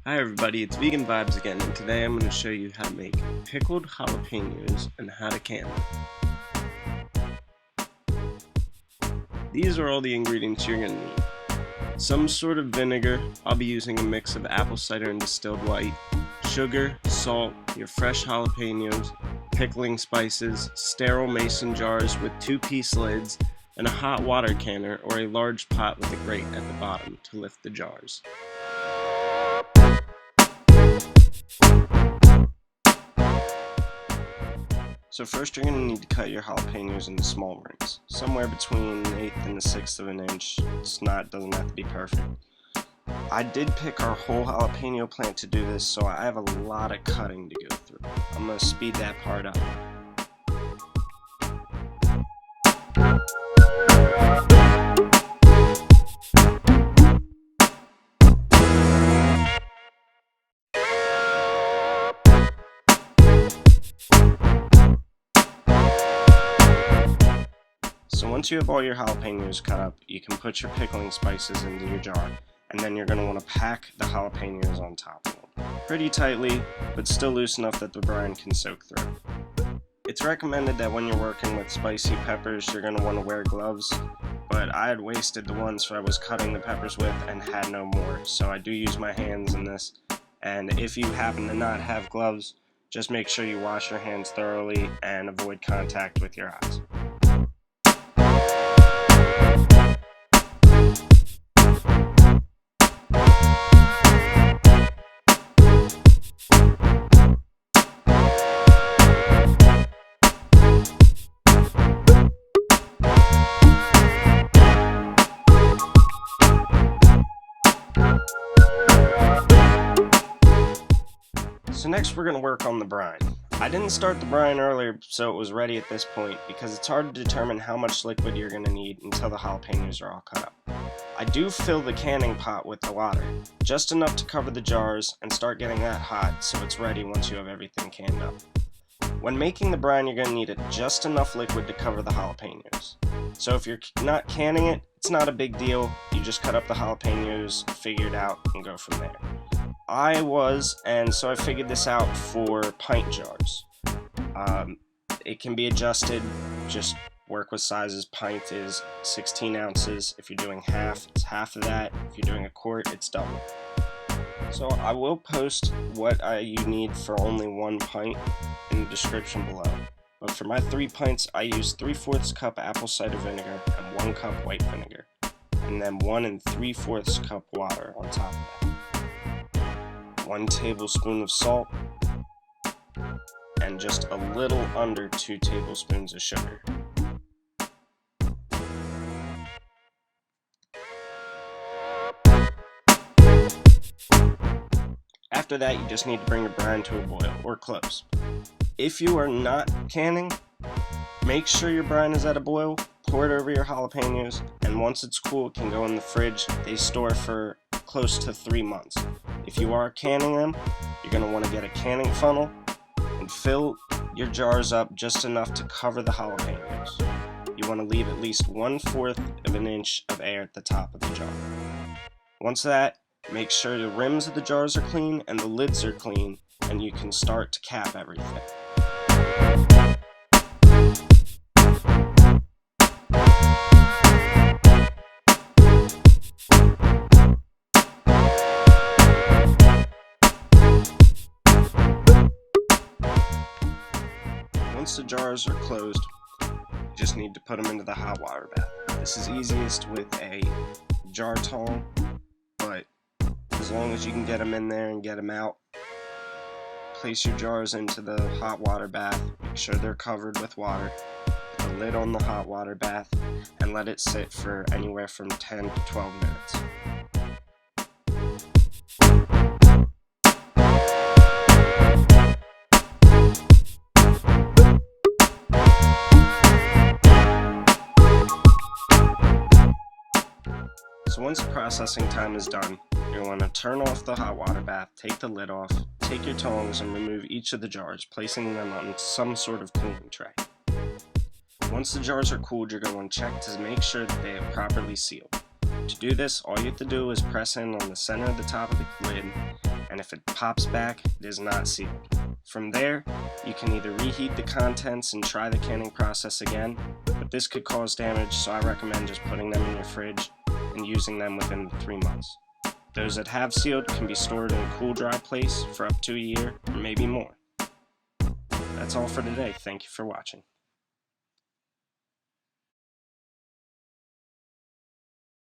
Hi everybody, it's Vegan Vibes again, and today I'm going to show you how to make pickled jalapenos and how to can them. These are all the ingredients you're going to need. Some sort of vinegar. I'll be using a mix of apple cider and distilled white, sugar, salt, your fresh jalapenos, pickling spices, sterile mason jars with 2-piece lids, and a hot water canner or a large pot with a grate at the bottom to lift the jars. So first you're going to need to cut your jalapenos into small rings, somewhere between 1/8 and 1/6 of an inch. Doesn't have to be perfect. I did pick our whole jalapeno plant to do this, so I have a lot of cutting to go through. I'm going to speed that part up. So once you have all your jalapenos cut up, you can put your pickling spices into your jar, and then you're going to want to pack the jalapenos on top of them. Pretty tightly, but still loose enough that the brine can soak through. It's recommended that when you're working with spicy peppers, you're going to want to wear gloves, but I had wasted the ones I was cutting the peppers with and had no more, so I do use my hands in this. And if you happen to not have gloves, just make sure you wash your hands thoroughly and avoid contact with your eyes. So next we're going to work on the brine. I didn't start the brine earlier so it was ready at this point because it's hard to determine how much liquid you're going to need until the jalapenos are all cut up. I do fill the canning pot with the water, just enough to cover the jars and start getting that hot so it's ready once you have everything canned up. When making the brine you're going to need just enough liquid to cover the jalapenos. So if you're not canning it, it's not a big deal, you just cut up the jalapenos, figure it out, and go from there. So I figured this out for pint jars. It can be adjusted, just work with sizes. Pint is 16 ounces. If you're doing half, it's half of that. If you're doing a quart, it's double. So I will post what you need for only 1 pint in the description below. But for my 3 pints, I use 3/4 cup apple cider vinegar and 1 cup white vinegar. And then 1 3/4 cup water on top of that. 1 tablespoon of salt, and just a little under 2 tablespoons of sugar. After that, you just need to bring your brine to a boil, or close. If you are not canning, make sure your brine is at a boil, pour it over your jalapenos, and once it's cool, it can go in the fridge. They store for close to 3 months. If you are canning them, you're going to want to get a canning funnel and fill your jars up just enough to cover the jalapenos. You want to leave at least 1/4 of an inch of air at the top of the jar. Once that, make sure the rims of the jars are clean and the lids are clean, and you can start to cap everything. Once the jars are closed, you just need to put them into the hot water bath. This is easiest with a jar tong, but as long as you can get them in there and get them out, place your jars into the hot water bath, make sure they're covered with water, put the lid on the hot water bath, and let it sit for anywhere from 10 to 12 minutes. So once the processing time is done, you'll want to turn off the hot water bath, take the lid off, take your tongs and remove each of the jars, placing them on some sort of cooling tray. Once the jars are cooled, you're going to want to check to make sure that they are properly sealed. To do this, all you have to do is press in on the center of the top of the lid and if it pops back, it is not sealed. From there, you can either reheat the contents and try the canning process again, but this could cause damage, so I recommend just putting them in your fridge and using them within 3 months. Those that have sealed can be stored in a cool, dry place for up to a year or maybe more. That's all for today. Thank you for watching.